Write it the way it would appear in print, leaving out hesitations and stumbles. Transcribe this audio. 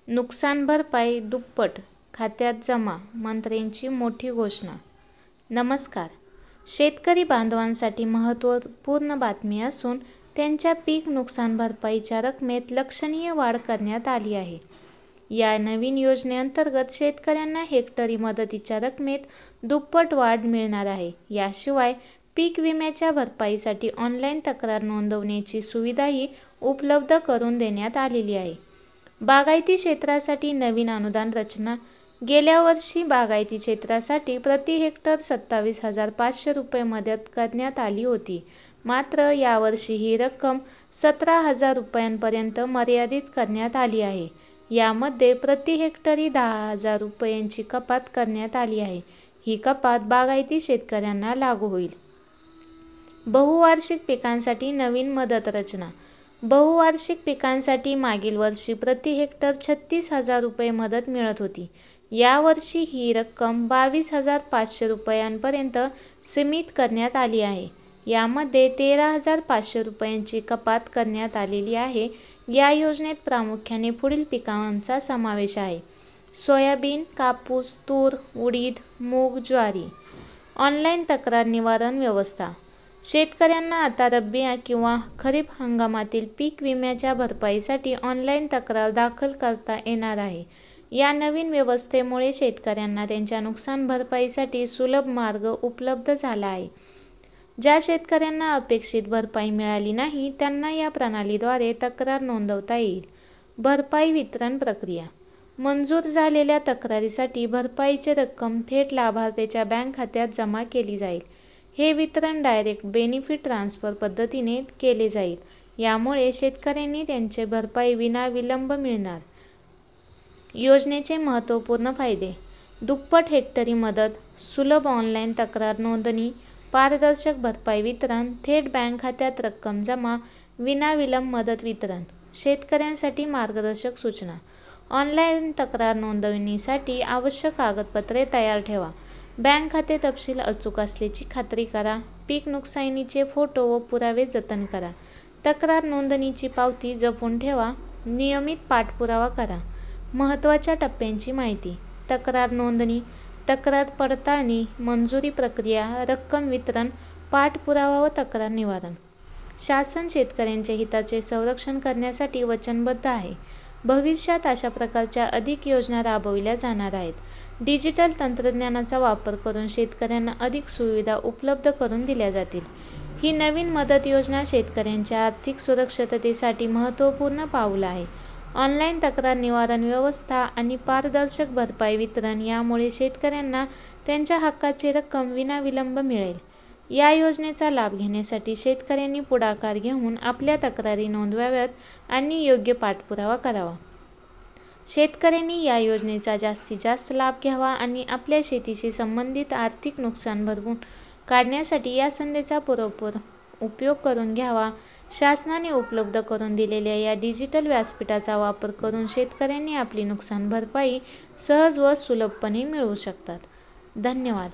नुकसान भरपाई दुप्पट खात्यात जमा, मंत्र्यांची मोठी घोषणा. नमस्कार. शेतकरी बांधवांसाठी महत्त्वपूर्ण बातमी असून त्यांच्या पीक नुकसान भरपाईच्या रकमेत लक्षणीय वाढ करण्यात आली आहे. या नवीन योजनेअंतर्गत शेतकऱ्यांना हेक्टरी मदतीच्या रकमेत दुप्पट वाढ मिळणार आहे. याशिवाय पीक विम्याच्या भरपाईसाठी ऑनलाईन तक्रार नोंदवण्याची सुविधाही उपलब्ध करून देण्यात आलेली आहे. बागायती क्षेत्रासाठी नवीन अनुदान रचना. गेल्या वर्षी बागायती क्षेत्रासाठी प्रति हेक्टर 27,500 रुपये मदत करण्यात आली होती. मात्र यावर्षी ही रक्कम 17,000 रुपयांपर्यंत मर्यादित करण्यात आली आहे. यामध्ये प्रति हेक्टरी 10,000 रुपयांची कपात करण्यात आली आहे. ही कपात बागायती शेतकऱ्यांना लागू होईल. बहुवार्षिक पिकांसाठी नवीन मदत रचना. बहुवार्षिक पिकांसाठी मागील वर्षी प्रति हेक्टर 36,000 रुपये मदत मिळत होती. यावर्षी ही रक्कम 22,500 रुपयांपर्यंत सीमित करण्यात आली आहे. यामध्ये 13,500 रुपयांची कपात करण्यात आलेली आहे. या योजनेत प्रामुख्याने पुढील पिकांचा समावेश आहे: सोयाबीन, कापूस, तूर, उडीद, मूग, ज्वारी. ऑनलाईन तक्रार निवारण व्यवस्था. शेतकऱ्यांना आता रब्बी किंवा खरीप हंगामातील पीक विम्याच्या भरपाईसाठी ऑनलाईन तक्रार दाखल करता येणार आहे. या नवीन व्यवस्थेमुळे शेतकऱ्यांना त्यांच्या नुकसान भरपाईसाठी सुलभ मार्ग उपलब्ध झाला आहे. ज्या शेतकऱ्यांना अपेक्षित भरपाई मिळाली नाही त्यांना या प्रणालीद्वारे तक्रार नोंदवता येईल. भरपाई वितरण प्रक्रिया. मंजूर झालेल्या तक्रारीसाठी भरपाईची रक्कम थेट लाभार्थ्याच्या बँक खात्यात जमा केली जाईल. हे वितरण डायरेक्ट बेनिफिट ट्रान्सफर पद्धतीने केले जाईल. यामुळे शेतकऱ्यांनी त्यांची भरपाई विनाविलंब मिळणार. योजनेचे महत्त्वपूर्ण फायदे: दुप्पट हेक्टरी मदत, सुलभ ऑनलाईन तक्रार नोंदणी, पारदर्शक भरपाई वितरण, थेट बँक खात्यात रक्कम जमा, विनाविलंब मदत वितरण. शेतकऱ्यांसाठी मार्गदर्शक सूचना. ऑनलाईन तक्रार नोंदणीसाठी आवश्यक कागदपत्रे तयार ठेवा. बँक खाते तपशील अचूक असल्याची खात्री करा. पीक नुकसानीचे फोटो व पुरावे जतन करा. तक्रार नोंदणीची पावती जपून ठेवा. नियमित पाठपुरावा करा. महत्त्वाच्या टप्प्यांची माहिती: तक्रार नोंदणी, तक्रार पडताळणी, मंजुरी प्रक्रिया, रक्कम वितरण, पाठपुरावा व तक्रार निवारण. शासन शेतकऱ्यांच्या हिताचे संरक्षण करण्यासाठी वचनबद्ध आहे. भविष्यात अशा प्रकारच्या अधिक योजना राबविल्या जाणार आहेत. डिजिटल तंत्रज्ञानाचा वापर करून शेतकऱ्यांना अधिक सुविधा उपलब्ध करून दिल्या जातील. ही नवीन मदत योजना शेतकऱ्यांच्या आर्थिक सुरक्षिततेसाठी महत्त्वपूर्ण पाऊल आहे. ऑनलाईन तक्रार निवारण व्यवस्था आणि पारदर्शक भरपाई वितरण यामुळे शेतकऱ्यांना त्यांच्या हक्काची रक्कम विनाविलंब मिळेल. या योजनेचा लाभ घेण्यासाठी शेतकऱ्यांनी पुढाकार घेऊन आपल्या तक्रारी नोंदवाव्यात आणि योग्य पाठपुरावा करावा. शेतकऱ्यांनी या योजनेचा जास्तीत जास्त लाभ घ्यावा आणि आपल्या शेतीशी संबंधित आर्थिक नुकसान भरवून काढण्यासाठी या संधीचा पुरेपूर उपयोग करून घ्यावा. शासनाने उपलब्ध करून दिलेल्या या डिजिटल व्यासपीठाचा वापर करून शेतकऱ्यांनी आपली नुकसान भरपाई सहज व सुलभपणे मिळवू शकतात. धन्यवाद.